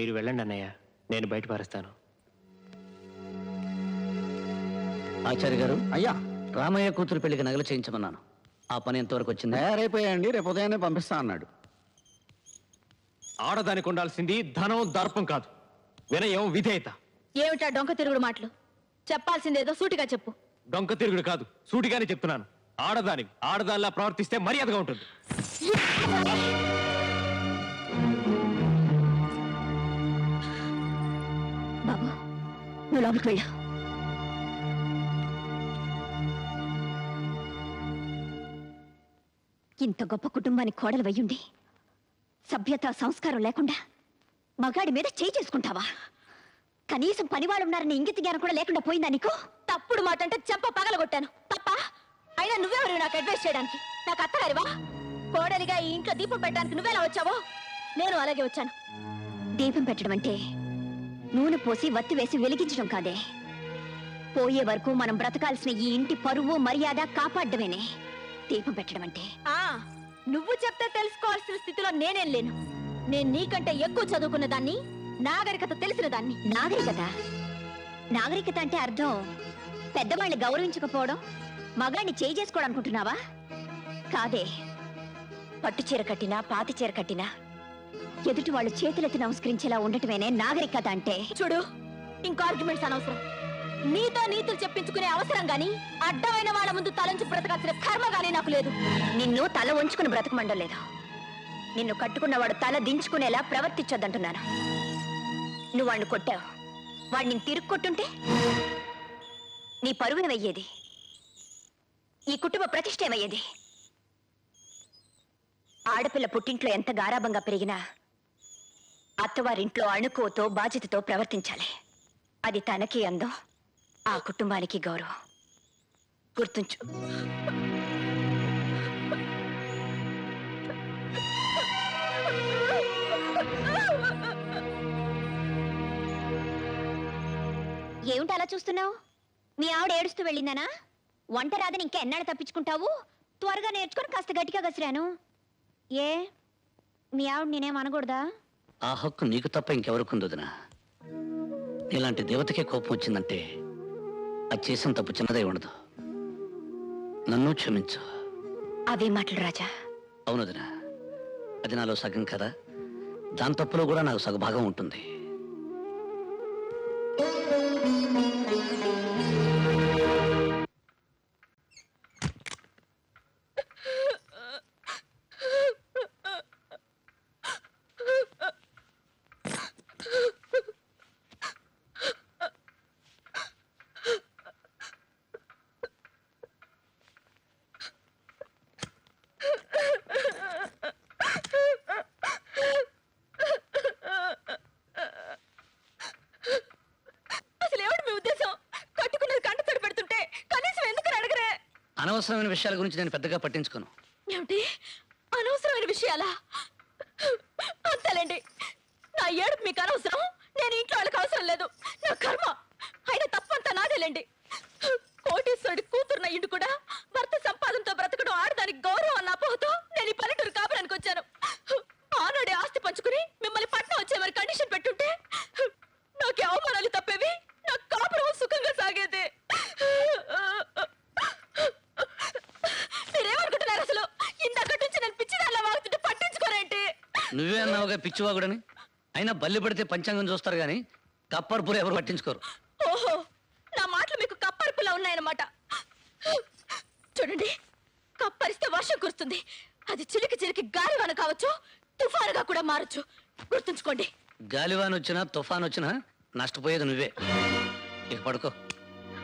మీరు వెళ్ళండి అన్నయ్య, నేను బయట పారేస్తాను. ఆచార్య గారు, అయ్యా రామయ్య కూతురు పెళ్లికి నగలు చేయించమన్నాను. ఆ పని ఎంతవరకు వచ్చిందా? తయారైపోయాయండి, రేపు ఉదయాన్నే పంపిస్తా అన్నాడు. ఆడదానికి ఉండాల్సింది ధనం దర్పం కాదు, వినయం విధేయత. ఏమిటా డొంక తిరుగుడు మాటలు? చెప్పాల్సిందేదో సూటిగా చెప్పు. డొంక తిరుగుడు కాదు, సూటిగానే చెప్తున్నాను. ఆడదానిలా ప్రవర్తిస్తే మర్యాదగా ఉంటుంది. బాబు, నువ్వు లోపలికి వెళ్ళు. ఇంత గొప్ప కుటుంబానికి కోడలు వయ్యుండి సభ్యత సంస్కారం లేకుండా మగాడి మీద చేయి చేసుకుంటావా? కనీసం పనివాళ్ళు ఉన్నారని ఇంగిత జ్ఞానం కూడా లేకుండా పోయిందా నీకు? తప్పుడు మాట అంటే చెంప పగలగొట్టాను తప్ప. అయినా నువ్వెవరు నాకు అడ్వైస్ చేయడానికి? నాకు అత్తగారివా? కోడలిగా ఈ ఇంట్లో దీపం పెట్టడానికి నువ్వెలా వచ్చావో నేను అలాగే వచ్చాను. దీపం పెట్టడం అంటే నూనె పోసి వత్తి వేసి వెలిగించడం కాదే. పోయే వరకు మనం బ్రతకాల్సిన ఈ ఇంటి పరువు మర్యాద కాపాడమేనే దీపం పెట్టడం అంటే. నువ్వు చెప్తే తెలుసుకోవాల్సిన స్థితిలో నేనేం లేను. నేను నీకంటే ఎక్కువ చదువుకున్న దాన్ని, నాగరికత తెలిసిన దాన్ని. నాగరికత అంటే అర్థం పెద్దవాళ్ళని గౌరవించకపోవడం, మగాడిని చేయి చేసుకోవడం అనుకుంటున్నావా? కాదే. పట్టు చీర కట్టినా పాతి చీర కట్టినా ఎదుటి వాళ్ళు చేతులెత్తి నమస్కరించేలా ఉండటమేనే నాగరికత అంటే. చూడు, ఇంకో ఆర్గ్యుమెంట్స్ అనవసరం. నీతో నీతులు చెప్పించుకునే అవసరం గాని అడ్డమైన వాళ్ళ ముందు తలంచి బ్రతకాల్సిన కర్మ గానీ నాకు లేదు. నిన్ను తల వంచుకుని బ్రతకమండలేదు. నిన్ను కట్టుకున్నవాడు తల దించుకునేలా ప్రవర్తించొద్దంటున్నాను. నువ్వు వాడిని కొట్టావు, వాడిని తిరుగు కొట్టుంటే నీ పరువేమయ్యేది? ఈ కుటుంబ ప్రతిష్ట ఏమయ్యేది? ఆడపిల్ల పుట్టింట్లో ఎంత గారాబంగా పెరిగినా అత్తవారింట్లో అణుకువతో బాధ్యతతో ప్రవర్తించాలి. అది తనకి అందం, ఆ కుటుంబానికి గౌరవం. గుర్తుంచు. ఏమిటి అలా చూస్తున్నావు? మీ ఆవిడ ఏడుస్తూ వెళ్ళిందనా? వంట రాదని ఇంకా ఎన్నాళ్ళు తప్పించుకుంటావు? త్వరగా నేర్చుకొని కాస్త గట్టిగా గసిరాను. ఏ మీ ఆవిడ నేనేం అనకూడదా? ఆ హక్కు నీకు తప్ప ఇంకెవరుకుందోదినా? ఇలాంటి దేవతకే కోపం వచ్చిందంటే అది చేసిన తప్పు చిన్నదై ఉండదు. నన్ను క్షమించు. అవే మాటలు రాజా. అవునదినా, అది నాలో సగం కదా. దాని తప్పులో కూడా నాకు సగభాగం ఉంటుంది. అనవసరమైన విషయాల గురించి నేను పెద్దగా పట్టించుకోను. ఏమిటి అనవసరమైన విషయాలా? అంతేలేండి, నా ఏడుపు మీకు అనవసరం, నేను ఇంట్లో వాళ్ళకి అవసరం లేదు. నా కర్మ. అయినా తప్పంతా నాదేలేండి. కోటీశ్వరుడి కూతురున్న ఇంటి కూడా భర్త సంపాదనతో బ్రతకడం ఆడదానికి గౌరవం అన్న అపోహతో నేను ఈ పల్లెటూరు కాపురానికి వచ్చాను. ఆనాడే ఆస్తి పంచుకుని మిమ్మల్ని పట్నం వచ్చే మరి కండిషన్ పెట్టుంటే నాకే అవమానాలు తప్పేవి, నా కాపురం సుఖంగా సాగేది. మీరేమనుకుంటున్నారు అసలు? ఇంతకటి నుంచి నేను పిచ్చిదానిలా వాగుతుంటే పట్టించుకోరేంటి? నువ్వే అన్నావుగా పిచ్చివాగుడని. అయినా బల్లి పడితే పంచాంగం చూస్తారు గాని కప్పర్పూర ఎవరు పట్టించుకోరు. ఓహో, నా మాటలు మీకు కప్పర్పులా ఉన్నాయన్నమాట. చూడండి, కప్పరిస్తే వర్షం కురుస్తుంది. అది చిలికి చిలికి గాలివాన కావచ్చు, తుఫానుగా కూడా మారచ్చు. గుర్తుంచుకోండి. గాలివాన వచ్చినా తుఫాన్ వచ్చినా నష్టపోయేది నువ్వే. ఇక పడుకో.